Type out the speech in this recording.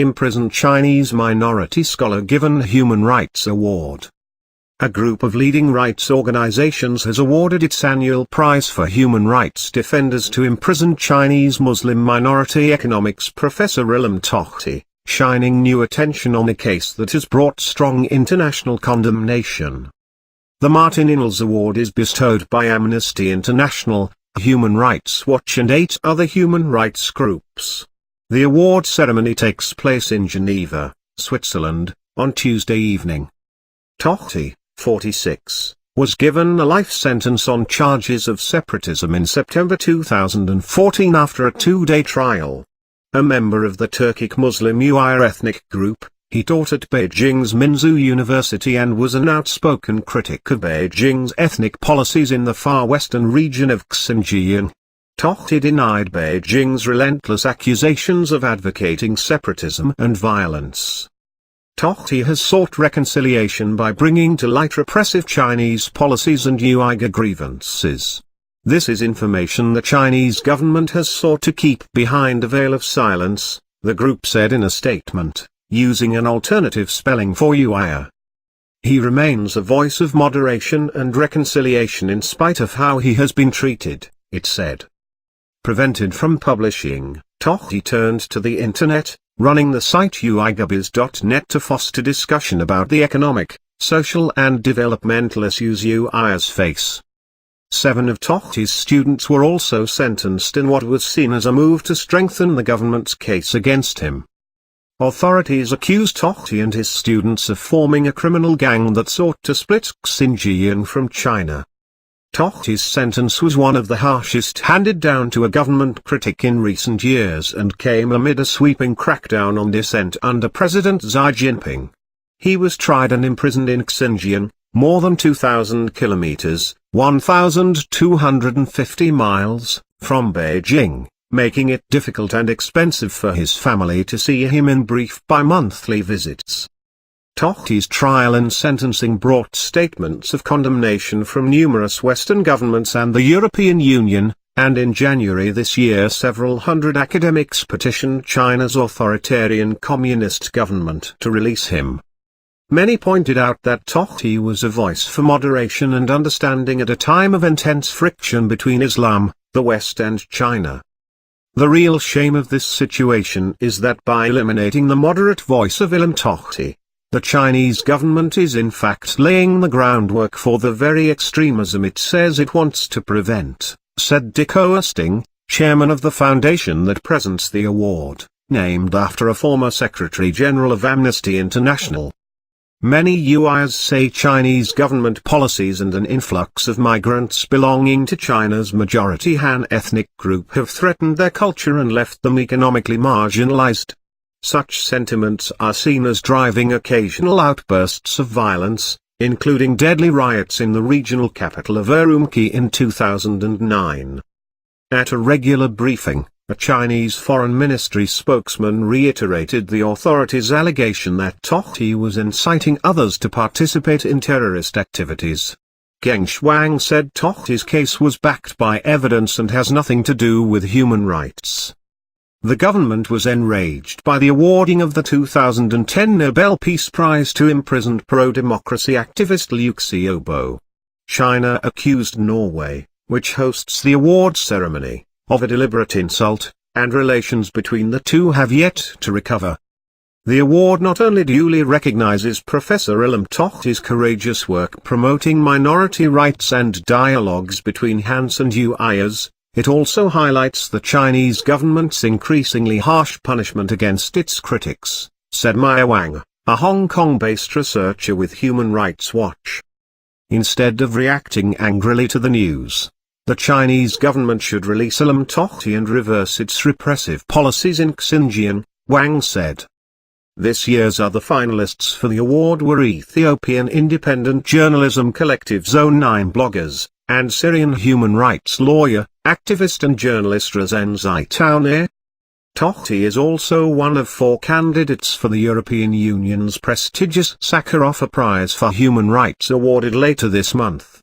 Imprisoned Chinese minority scholar given Human Rights Award. A group of leading rights organizations has awarded its annual prize for human rights defenders to imprisoned Chinese Muslim minority economics professor Ilham Tohti, shining new attention on a case that has brought strong international condemnation. The Martin Ingalls Award is bestowed by Amnesty International, Human Rights Watch and 8 other human rights groups. The award ceremony takes place in Geneva, Switzerland, on Tuesday evening. Tohti, 46, was given a life sentence on charges of separatism in September 2014 after a 2-day trial. A member of the Turkic Muslim Uyghur ethnic group, he taught at Beijing's Minzu University and was an outspoken critic of Beijing's ethnic policies in the far western region of Xinjiang. Tohti denied Beijing's relentless accusations of advocating separatism and violence. Tohti has sought reconciliation by bringing to light repressive Chinese policies and Uyghur grievances. This is information the Chinese government has sought to keep behind a veil of silence, the group said in a statement, using an alternative spelling for Uyghur. He remains a voice of moderation and reconciliation in spite of how he has been treated, it said. Prevented from publishing, Tohti turned to the internet, running the site uighurbiz.net to foster discussion about the economic, social and developmental issues Uyghurs face. 7 of Tohti's students were also sentenced in what was seen as a move to strengthen the government's case against him. Authorities accused Tohti and his students of forming a criminal gang that sought to split Xinjiang from China. Tohti's sentence was one of the harshest handed down to a government critic in recent years and came amid a sweeping crackdown on dissent under President Xi Jinping. He was tried and imprisoned in Xinjiang, more than 2,000 kilometers, 1,250 miles, from Beijing, making it difficult and expensive for his family to see him in brief bi-monthly visits. Tohti's trial and sentencing brought statements of condemnation from numerous Western governments and the European Union, and in January this year several hundred academics petitioned China's authoritarian communist government to release him. Many pointed out that Tohti was a voice for moderation and understanding at a time of intense friction between Islam, the West and China. The real shame of this situation is that by eliminating the moderate voice of Ilham Tohti, the Chinese government is in fact laying the groundwork for the very extremism it says it wants to prevent, said Dick Oersting, chairman of the foundation that presents the award, named after a former Secretary General of Amnesty International. Many Uyghurs say Chinese government policies and an influx of migrants belonging to China's majority Han ethnic group have threatened their culture and left them economically marginalized. Such sentiments are seen as driving occasional outbursts of violence, including deadly riots in the regional capital of Urumqi in 2009. At a regular briefing, a Chinese Foreign Ministry spokesman reiterated the authorities' allegation that Tohti was inciting others to participate in terrorist activities. Geng Shuang said Tohti's case was backed by evidence and has nothing to do with human rights. The government was enraged by the awarding of the 2010 Nobel Peace Prize to imprisoned pro-democracy activist Liu Xiaobo. China accused Norway, which hosts the award ceremony, of a deliberate insult, and relations between the two have yet to recover. The award not only duly recognizes Professor Ilham Tohti's courageous work promoting minority rights and dialogues between Hans and Uyghurs, it also highlights the Chinese government's increasingly harsh punishment against its critics, said Maya Wang, a Hong Kong-based researcher with Human Rights Watch. Instead of reacting angrily to the news, the Chinese government should release Ilham Tohti and reverse its repressive policies in Xinjiang, Wang said. This year's other finalists for the award were Ethiopian independent journalism collective Zone 9 bloggers, and Syrian human rights lawyer, activist and journalist Razen Zaitouneh. Tohti is also one of 4 candidates for the European Union's prestigious Sakharov Prize for Human Rights awarded later this month.